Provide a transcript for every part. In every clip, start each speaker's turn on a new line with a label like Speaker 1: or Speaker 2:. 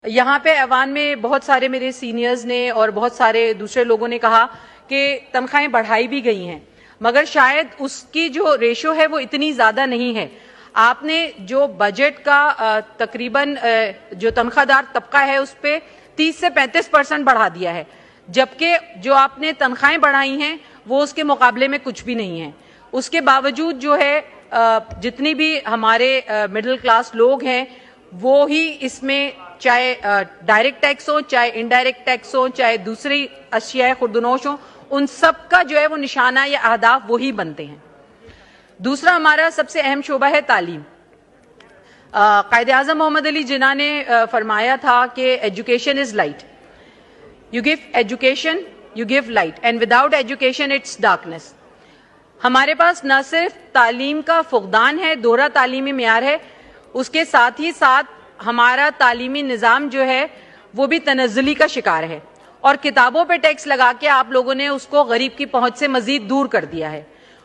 Speaker 1: یہاں پہ ایوان میں بہت سارے میرے سینئرز نے اور بہت سارے دوسرے لوگوں نے کہا کہ تنخواہیں بڑھائی بھی گئی ہیں، مگر شاید اس کی جو ریشو ہے وہ اتنی زیادہ نہیں ہے۔ آپ نے جو بجٹ کا تقریباً جو تنخواہ دار طبقہ ہے اس پہ 30 سے 35% بڑھا دیا ہے، جبکہ جو آپ نے تنخواہیں بڑھائی ہیں وہ اس کے مقابلے میں کچھ بھی نہیں ہے۔ اس کے باوجود جو ہے جتنی بھی ہمارے مڈل کلاس لوگ ہیں وہ ہی اس میں چاہے ڈائریکٹ ٹیکس ہو، چاہے انڈائریکٹ ٹیکس ہو، چاہے دوسری اشیاء خوردنوش ہوں، ان سب کا جو ہے وہ نشانہ یا اہداف وہی بنتے ہیں۔ دوسرا ہمارا سب سے اہم شعبہ ہے تعلیم۔ قائد اعظم محمد علی جناح نے فرمایا تھا کہ education is light, you give education you give light and without education it's darkness. ہمارے پاس نہ صرف تعلیم کا فقدان ہے، دوہرا تعلیمی معیار ہے، اس کے ساتھ ہی ساتھ ہمارا تعلیمی نظام جو ہے وہ بھی تنزلی کا شکار ہے، اور کتابوں پہ ٹیکس لگا کے آپ لوگوں نے اس کو غریب کی پہنچ سے مزید دور کر دیا ہے۔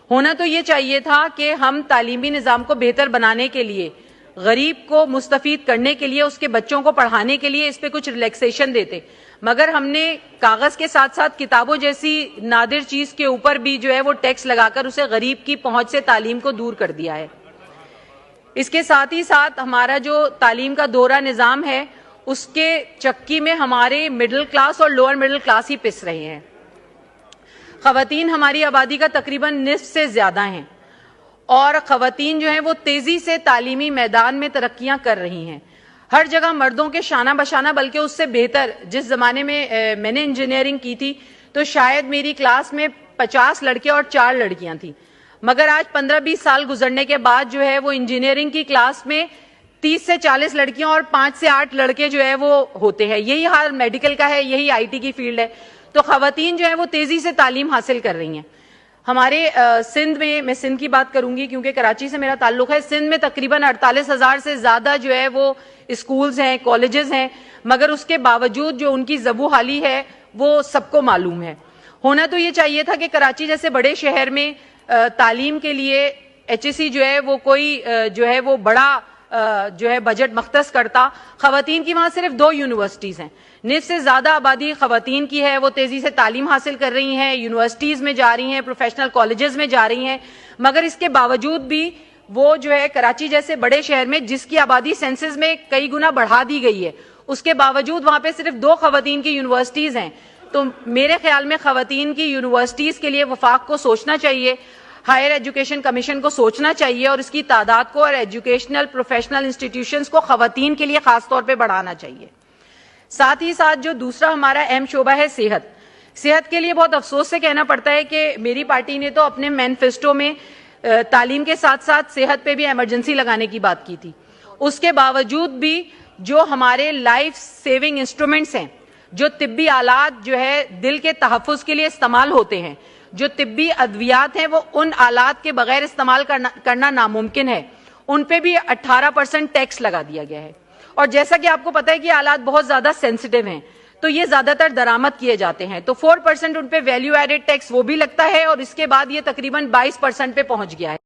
Speaker 1: ہونا تو یہ چاہیے تھا کہ ہم تعلیمی نظام کو بہتر بنانے کے لیے، غریب کو مستفید کرنے کے لیے، اس کے بچوں کو پڑھانے کے لیے اس پہ کچھ ریلیکسیشن دیتے، مگر ہم نے کاغذ کے ساتھ ساتھ کتابوں جیسی نادر چیز کے اوپر بھی جو ہے وہ ٹیکس لگا کر اسے غریب کی پہنچ سے تعلیم کو دور کر دیا ہے۔ اس کے ساتھ ہی ساتھ ہمارا جو تعلیم کا دوہرا نظام ہے اس کے چکی میں ہمارے مڈل کلاس اور لوور مڈل کلاس ہی پس رہے ہیں۔ خواتین ہماری آبادی کا تقریباً نصف سے زیادہ ہیں، اور خواتین جو ہیں وہ تیزی سے تعلیمی میدان میں ترقیاں کر رہی ہیں، ہر جگہ مردوں کے شانہ بشانہ، بلکہ اس سے بہتر۔ جس زمانے میں نے انجینئرنگ کی تھی تو شاید میری کلاس میں 50 لڑکے اور 4 لڑکیاں تھیں، مگر آج 15-20 سال گزرنے کے بعد جو ہے وہ انجینئرنگ کی کلاس میں 30 سے 40 لڑکیاں اور 5 سے 8 لڑکے جو ہے وہ ہوتے ہیں۔ یہی حال میڈیکل کا ہے، یہی آئی ٹی کی فیلڈ ہے، تو خواتین جو ہے وہ تیزی سے تعلیم حاصل کر رہی ہیں۔ ہمارے سندھ میں سندھ کی بات کروں گی کیونکہ کراچی سے میرا تعلق ہے، سندھ میں تقریباً 48,000 سے زیادہ جو ہے وہ اسکولز ہیں، کالجز ہیں، مگر اس کے باوجود جو ان کی زبوں حالی ہے وہ سب کو معلوم ہے۔ ہونا تو یہ چاہیے تھا کہ کراچی جیسے بڑے شہر میں تعلیم کے لیے ایچ ایس سی جو ہے وہ کوئی جو ہے وہ بڑا جو ہے بجٹ مختص کرتا۔ خواتین کی وہاں صرف 2 یونیورسٹیز ہیں، نصف سے زیادہ آبادی خواتین کی ہے، وہ تیزی سے تعلیم حاصل کر رہی ہیں، یونیورسٹیز میں جا رہی ہیں، پروفیشنل کالجز میں جا رہی ہیں، مگر اس کے باوجود بھی وہ جو ہے کراچی جیسے بڑے شہر میں جس کی آبادی سینسس میں کئی گنا بڑھا دی گئی ہے، اس کے باوجود وہاں پہ صرف 2 خواتین کی یونیورسٹیز ہیں۔ تو میرے خیال میں خواتین کی یونیورسٹیز کے لیے وفاق کو سوچنا چاہیے، ہائر ایجوکیشن کمیشن کو سوچنا چاہیے، اور اس کی تعداد کو اور ایجوکیشنل پروفیشنل انسٹیٹیوشنز کو خواتین کے لیے خاص طور پہ بڑھانا چاہیے۔ ساتھ ہی ساتھ جو دوسرا ہمارا اہم شعبہ ہے صحت کے لیے بہت افسوس سے کہنا پڑتا ہے کہ میری پارٹی نے تو اپنے مینیفیسٹو میں تعلیم کے ساتھ ساتھ صحت پہ بھی ایمرجنسی لگانے کی بات کی تھی، اس کے باوجود بھی جو ہمارے لائف سیونگ انسٹرومنٹس ہیں، جو طبی آلات جو ہے دل کے تحفظ کے لیے استعمال ہوتے ہیں، جو طبی ادویات ہیں، وہ ان آلات کے بغیر استعمال کرنا ناممکن ہے، ان پہ بھی 18% ٹیکس لگا دیا گیا ہے۔ اور جیسا کہ آپ کو پتہ ہے کہ آلات بہت زیادہ سینسٹیو ہیں تو یہ زیادہ تر درآمد کیے جاتے ہیں، تو 4% ان پہ ویلیو ایڈڈ ٹیکس وہ بھی لگتا ہے، اور اس کے بعد یہ تقریباً 22% پہ پہنچ گیا ہے۔